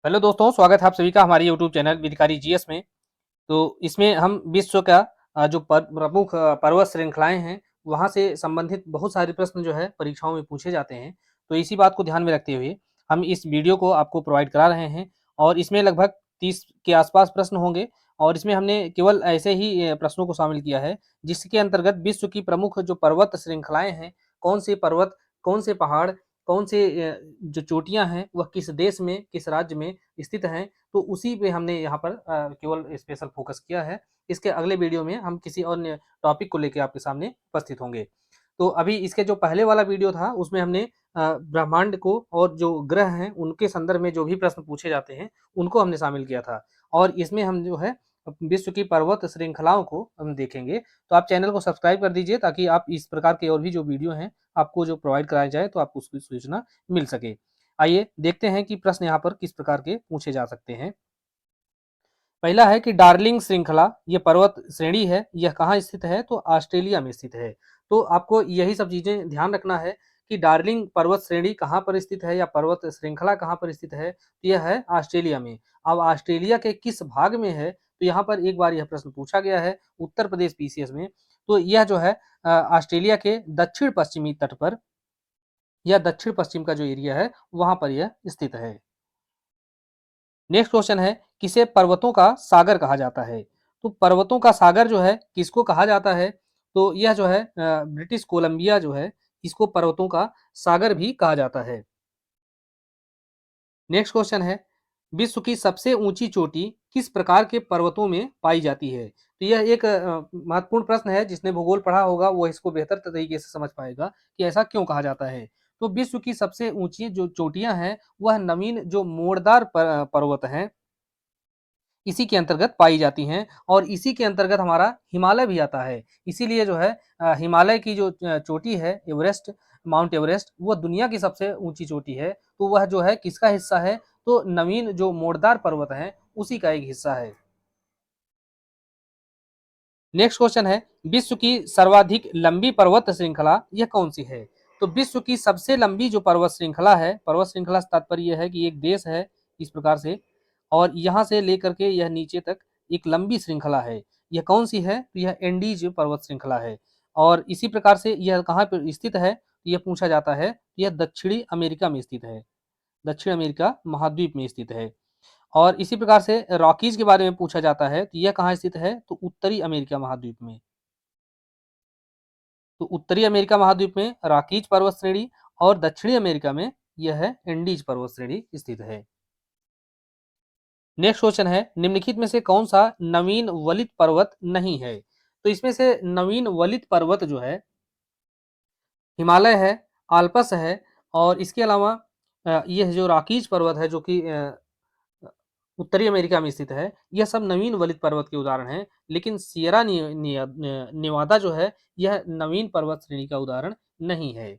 Hello दोस्तों, स्वागत है आप सभी का हमारे यूट्यूब चैनल विधिकारी जीएस में। तो इसमें हम विश्व का जो प्रमुख पर्वत श्रृंखलाएं हैं, वहाँ से संबंधित बहुत सारे प्रश्न जो है परीक्षाओं में पूछे जाते हैं। तो इसी बात को ध्यान में रखते हुए हम इस वीडियो को आपको प्रोवाइड करा रहे हैं और इसमें लगभग 30 के आसपास प्रश्न होंगे और इसमें हमने केवल ऐसे ही प्रश्नों को शामिल किया है, जिसके अंतर्गत विश्व की प्रमुख जो पर्वत श्रृंखलाएं हैं, कौन से पर्वत, कौन से पहाड़, कौन से जो चोटियाँ हैं, वह किस देश में, किस राज्य में स्थित हैं, तो उसी पे हमने यहाँ पर केवल स्पेशल फोकस किया है। इसके अगले वीडियो में हम किसी अन्य टॉपिक को लेके आपके सामने उपस्थित होंगे। तो अभी इसके जो पहले वाला वीडियो था उसमें हमने ब्रह्मांड को और जो ग्रह हैं उनके संदर्भ में जो भी प्रश्न पूछे जाते हैं उनको हमने शामिल किया था और इसमें हम जो है विश्व की पर्वत श्रृंखलाओं को हम देखेंगे। तो आप चैनल को सब्सक्राइब कर दीजिए ताकि आप इस प्रकार के और भी जो वीडियो हैं आपको जो प्रोवाइड कराया जाए तो आपको उसकी सूचना मिल सके। आइए देखते हैं कि प्रश्न यहाँ पर किस प्रकार के पूछे जा सकते हैं। पहला है कि डार्लिंग श्रृंखला ये पर्वत श्रेणी है, यह कहाँ स्थित है? तो ऑस्ट्रेलिया में स्थित है। तो आपको यही सब चीजें ध्यान रखना है कि डार्लिंग पर्वत श्रेणी कहाँ पर स्थित है या पर्वत श्रृंखला कहाँ पर स्थित है। तो यह है ऑस्ट्रेलिया में। अब ऑस्ट्रेलिया के किस भाग में है? तो यहाँ पर एक बार यह प्रश्न पूछा गया है उत्तर प्रदेश पीसीएस में। तो यह जो है ऑस्ट्रेलिया के दक्षिण पश्चिमी तट पर या दक्षिण पश्चिम का जो एरिया है वहां पर यह स्थित है। नेक्स्ट क्वेश्चन है, किसे पर्वतों का सागर कहा जाता है? तो पर्वतों का सागर जो है किसको कहा जाता है? तो यह जो है ब्रिटिश कोलंबिया जो है इसको पर्वतों का सागर भी कहा जाता है। नेक्स्ट क्वेश्चन है, विश्व की सबसे ऊंची चोटी किस प्रकार के पर्वतों में पाई जाती है? तो यह एक महत्वपूर्ण प्रश्न है, जिसने भूगोल पढ़ा होगा वो इसको बेहतर तरीके से समझ पाएगा कि ऐसा क्यों कहा जाता है। तो विश्व की सबसे ऊंची जो चोटियां हैं वह नवीन जो मोड़दार पर्वत हैं इसी के अंतर्गत पाई जाती हैं और इसी के अंतर्गत हमारा हिमालय भी आता है। इसीलिए जो है हिमालय की जो चोटी है एवरेस्ट, माउंट एवरेस्ट, वो दुनिया की सबसे ऊंची चोटी है। तो वह जो है किसका हिस्सा है? तो नवीन जो मोड़दार पर्वत हैं उसी का एक हिस्सा है। नेक्स्ट क्वेश्चन है, विश्व की सर्वाधिक लंबी पर्वत श्रृंखला यह कौन सी है? तो विश्व की सबसे लंबी जो पर्वत श्रृंखला है, पर्वत श्रृंखला से तात्पर्य यह है कि एक देश है इस प्रकार से और यहाँ से लेकर के यह नीचे तक एक लंबी श्रृंखला है। यह कौन सी है? तो यह एंडीज पर्वत श्रृंखला है और इसी प्रकार से यह कहाँ पर स्थित है? तो यह पूछा जाता है। यह दक्षिणी अमेरिका में स्थित है, दक्षिण अमेरिका महाद्वीप में स्थित है। और इसी प्रकार से रॉकीज के बारे में पूछा जाता है तो यह कहाँ स्थित है? तो उत्तरी अमेरिका महाद्वीप में। तो उत्तरी अमेरिका महाद्वीप में रॉकीज पर्वत श्रेणी और दक्षिणी अमेरिका में यह है एंडीज पर्वत श्रेणी स्थित है। नेक्स्ट क्वेश्चन है, निम्नलिखित में से कौन सा नवीन वलित पर्वत नहीं है? तो इसमें से नवीन वलित पर्वत जो है हिमालय है, आल्पस है और इसके अलावा यह जो रॉकीज पर्वत है जो कि उत्तरी अमेरिका में स्थित है, यह सब नवीन वलित पर्वत के उदाहरण हैं। लेकिन सियरा नेवादा जो है यह नवीन पर्वत श्रेणी का उदाहरण नहीं है।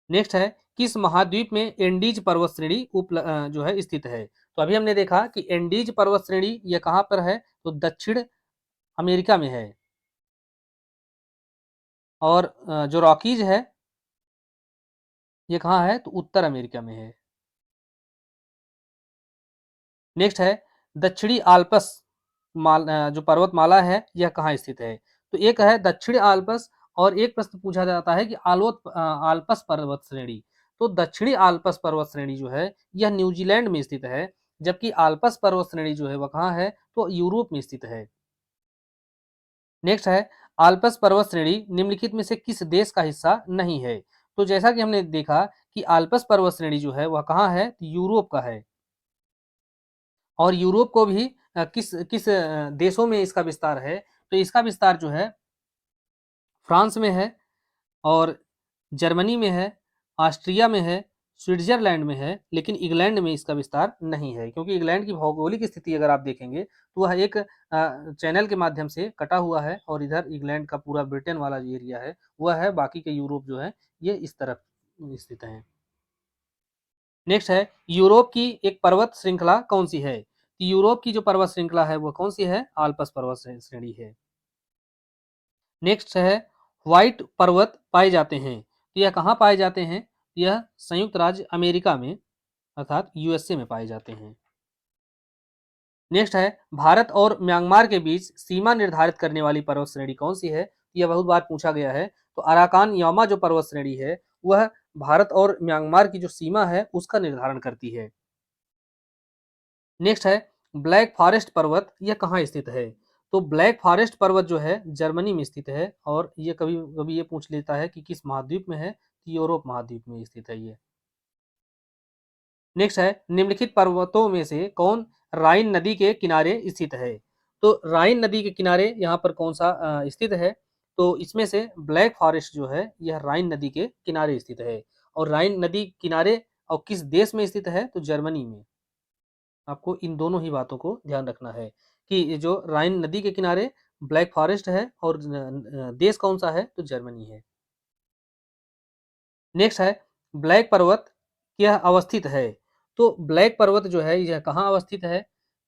नेक्स्ट है, किस महाद्वीप में एंडीज पर्वत श्रेणी जो है स्थित है? तो अभी हमने देखा कि एंडीज पर्वत श्रेणी यह कहाँ पर है? तो दक्षिण अमेरिका में है और जो रॉकीज है ये कहाँ है? तो उत्तर अमेरिका में है। नेक्स्ट है, दक्षिणी आल्पस जो पर्वतमाला है यह कहाँ स्थित है? तो एक है दक्षिण आल्पस और एक प्रश्न पूछा जाता है कि आल्पस पर्वत श्रेणी। तो दक्षिणी आल्पस पर्वत श्रेणी जो है यह न्यूजीलैंड में स्थित है, जबकि आल्पस पर्वत श्रेणी जो है वह कहाँ है? तो यूरोप में स्थित है। नेक्स्ट है, आल्पस पर्वत श्रेणी निम्नलिखित में से किस देश का हिस्सा नहीं है? तो जैसा कि हमने देखा कि आल्पस पर्वत श्रेणी जो है वह कहाँ है? तो यूरोप का है और यूरोप को भी किस किस देशों में इसका विस्तार है? तो इसका विस्तार जो है फ्रांस में है और जर्मनी में है, ऑस्ट्रिया में है, स्विट्जरलैंड में है, लेकिन इंग्लैंड में इसका विस्तार नहीं है क्योंकि इंग्लैंड की भौगोलिक स्थिति अगर आप देखेंगे तो वह एक चैनल के माध्यम से कटा हुआ है और इधर इंग्लैंड का पूरा ब्रिटेन वाला जो एरिया है वह है, बाकी के यूरोप जो है ये इस तरफ स्थित है। नेक्स्ट है, यूरोप की एक पर्वत श्रृंखला कौन सी है? यूरोप की जो पर्वत श्रृंखला है वो कौन सी है? आल्पस पर्वत श्रेणी है। नेक्स्ट है, व्हाइट पर्वत पाए जाते हैं तो यह कहाँ पाए जाते हैं? यह संयुक्त राज्य अमेरिका में अर्थात यूएसए में पाए जाते हैं। नेक्स्ट है, भारत और म्यांमार के बीच सीमा निर्धारित करने वाली पर्वत श्रेणी कौन सी है? यह बहुत बार पूछा गया है। तो अराकान यामा जो पर्वत श्रेणी है वह भारत और म्यांमार की जो सीमा है उसका निर्धारण करती है। नेक्स्ट है, ब्लैक फॉरेस्ट पर्वत यह कहाँ स्थित है? तो ब्लैक फॉरेस्ट पर्वत जो है जर्मनी में स्थित है, और ये कभी कभी ये पूछ लेता है कि किस महाद्वीप में है, तो यूरोप महाद्वीप में स्थित है ये। नेक्स्ट है, निम्नलिखित पर्वतों में से कौन राइन नदी के किनारे स्थित है? तो राइन नदी के किनारे यहाँ पर कौन सा स्थित है? तो इसमें से ब्लैक फॉरेस्ट जो है यह राइन नदी के किनारे स्थित है। और राइन नदी किनारे और किस देश में स्थित है? तो जर्मनी में। आपको इन दोनों ही बातों को ध्यान रखना है कि ये जो राइन नदी के किनारे ब्लैक फॉरेस्ट है, और देश कौन सा है? तो जर्मनी है। नेक्स्ट है, ब्लैक पर्वत यह अवस्थित है। तो ब्लैक पर्वत जो है यह कहाँ अवस्थित है?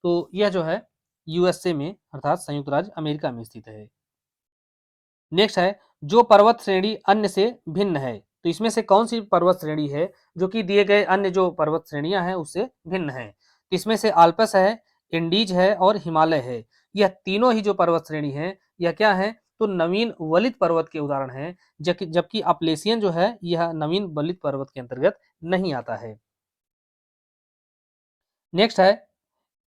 तो यह जो है यूएसए में, अर्थात संयुक्त राज्य अमेरिका में स्थित है। नेक्स्ट है, जो पर्वत श्रेणी अन्य से भिन्न है। तो इसमें से कौन सी पर्वत श्रेणी है जो कि दिए गए अन्य जो पर्वत श्रेणियां हैं उससे भिन्न है? तो इसमें से आल्पस है, इंडीज है और हिमालय है। यह तीनों ही जो पर्वत श्रेणी है यह क्या है? तो नवीन वलित पर्वत के उदाहरण है, जबकि अपलेसियन जो है यह नवीन वलित पर्वत के अंतर्गत नहीं आता है। नेक्स्ट है,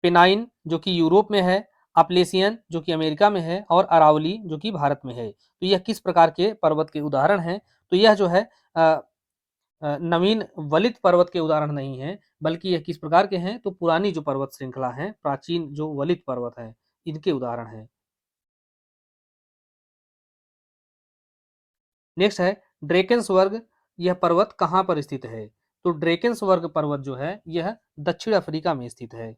पेनाइन जो कि यूरोप में है, अपलेसियन जो कि अमेरिका में है, और अरावली जो कि भारत में है। तो यह किस प्रकार के पर्वत के उदाहरण हैं? तो यह जो है नवीन वलित पर्वत के उदाहरण नहीं है, बल्कि यह किस प्रकार के हैं? तो पुरानी जो पर्वत श्रृंखला है, प्राचीन जो वलित पर्वत है, इनके उदाहरण हैं। नेक्स्ट है, ड्रेकेंसवर्ग यह पर्वत कहाँ पर स्थित है? तो ड्रेकेंसवर्ग पर्वत जो है यह दक्षिण अफ्रीका में स्थित है।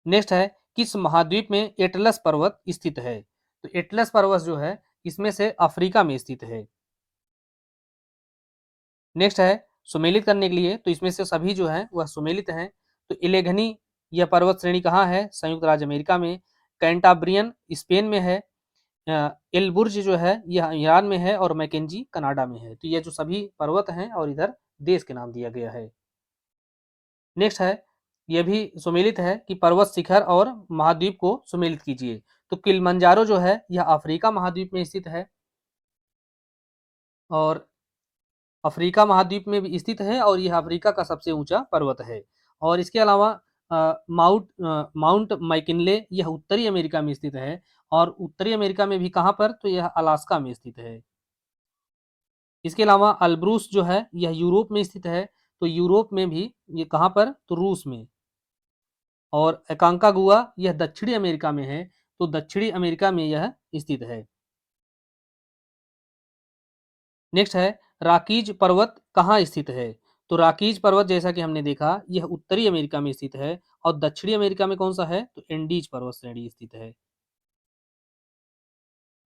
नेक्स्ट है, किस महाद्वीप में एटलस पर्वत स्थित है? तो एटलस पर्वत जो है इसमें से अफ्रीका में स्थित है। नेक्स्ट है, सुमेलित करने के लिए, तो इसमें से सभी जो है वह सुमेलित हैं। तो इलेघनी यह पर्वत श्रेणी कहाँ है? संयुक्त राज्य अमेरिका में। कैंटाब्रियन स्पेन में है। एलबुर्ज जो है यह ईरान में है, और मैकेंजी कनाडा में है। तो ये जो सभी पर्वत हैं और इधर देश के नाम दिया गया है। नेक्स्ट है, यह भी सुमेलित है कि पर्वत शिखर और महाद्वीप को सुमेलित कीजिए। तो किलिमंजारो जो है यह अफ्रीका महाद्वीप में स्थित है, और अफ्रीका महाद्वीप में भी स्थित है, और यह अफ्रीका का सबसे ऊंचा पर्वत है। और इसके अलावा माउंट मैकिनले यह उत्तरी अमेरिका में स्थित है, और उत्तरी अमेरिका में भी कहाँ पर? तो यह अलास्का में स्थित है। इसके अलावा अल्ब्रूस जो है यह यूरोप में स्थित है। तो यूरोप में भी ये कहाँ पर? तो रूस में। और एकांकागुआ यह दक्षिणी अमेरिका में है। तो दक्षिणी अमेरिका में यह स्थित है। नेक्स्ट है, राकीज पर्वत कहाँ स्थित है? तो राकीज पर्वत जैसा कि हमने देखा यह उत्तरी अमेरिका में स्थित है, और दक्षिणी अमेरिका में कौन सा है? तो एंडीज पर्वत श्रेणी स्थित है।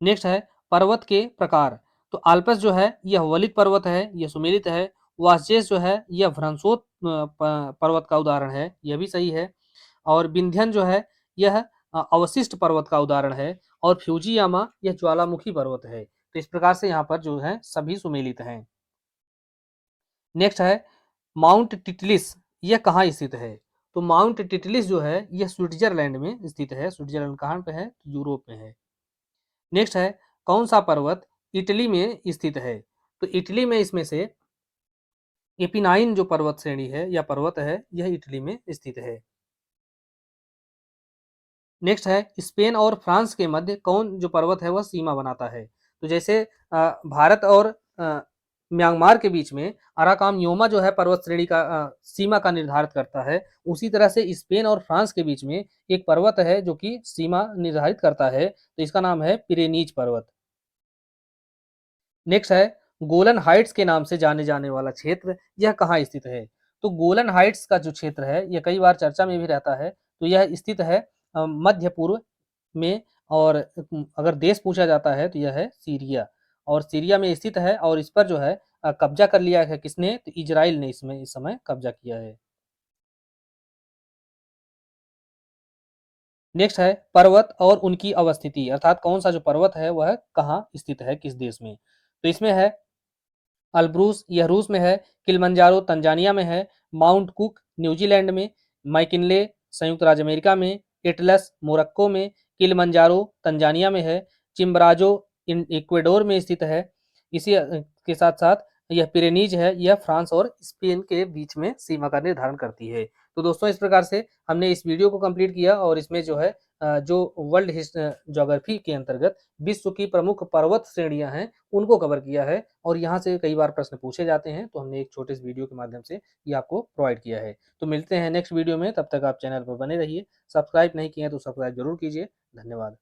नेक्स्ट है, पर्वत के प्रकार। तो आल्पस जो है यह वलित पर्वत है, यह सुमेलित है। वासजेस जो है यह भ्रंशोत पर्वत का उदाहरण है, यह भी सही है। और विंध्यन जो है यह अवशिष्ट पर्वत का उदाहरण है। और फ्यूजियामा यह ज्वालामुखी पर्वत है। तो इस प्रकार से यहाँ पर जो है सभी सुमेलित हैं। नेक्स्ट है, माउंट टिटलिस यह कहाँ स्थित है? तो माउंट टिटलिस जो है यह स्विट्जरलैंड में स्थित है। स्विट्जरलैंड कहाँ पे है? तो यूरोप में है। नेक्स्ट है, कौन सा पर्वत इटली में स्थित है? तो इटली में इसमें से एपिनाइन जो पर्वत श्रेणी है या पर्वत है यह इटली में स्थित है। नेक्स्ट है, स्पेन और फ्रांस के मध्य कौन जो पर्वत है वह सीमा बनाता है? तो जैसे भारत और म्यांमार के बीच में अराकाम योमा जो है पर्वत श्रेणी का सीमा का निर्धारित करता है, उसी तरह से स्पेन और फ्रांस के बीच में एक पर्वत है जो कि सीमा निर्धारित करता है। तो इसका नाम है पिरेनीज पर्वत। नेक्स्ट है, गोलन हाइट्स के नाम से जाने जाने वाला क्षेत्र यह कहाँ स्थित है? तो गोलन हाइट्स का जो क्षेत्र है यह कई बार चर्चा में भी रहता है। तो यह स्थित है मध्य पूर्व में। और अगर देश पूछा जाता है तो यह है सीरिया, और सीरिया में स्थित है। और इस पर जो है कब्जा कर लिया है किसने? तो इजराइल ने इसमें इस समय कब्जा किया है। नेक्स्ट है, पर्वत और उनकी अवस्थिति, अर्थात कौन सा जो पर्वत है वह कहाँ स्थित है, किस देश में? तो इसमें है अल्ब्रूस यह रूस में है, किलिमंजारो तंजानिया में है, माउंट कुक न्यूजीलैंड में, मैकिनले संयुक्त राज्य अमेरिका में, एटलस मोरक्को में, किलिमंजारो तंजानिया में है, चिम्बराजो इक्वेडोर में स्थित है। इसी के साथ साथ यह पिरेनीज है, यह फ्रांस और स्पेन के बीच में सीमा का निर्धारण करती है। तो दोस्तों इस प्रकार से हमने इस वीडियो को कंप्लीट किया और इसमें जो है जो वर्ल्ड ज्योग्राफी के अंतर्गत विश्व की प्रमुख पर्वत श्रेणियां हैं उनको कवर किया है और यहाँ से कई बार प्रश्न पूछे जाते हैं, तो हमने एक छोटे से वीडियो के माध्यम से ये आपको प्रोवाइड किया है। तो मिलते हैं नेक्स्ट वीडियो में, तब तक आप चैनल पर बने रहिए। सब्सक्राइब नहीं किए हैं तो सब्सक्राइब जरूर कीजिए। धन्यवाद।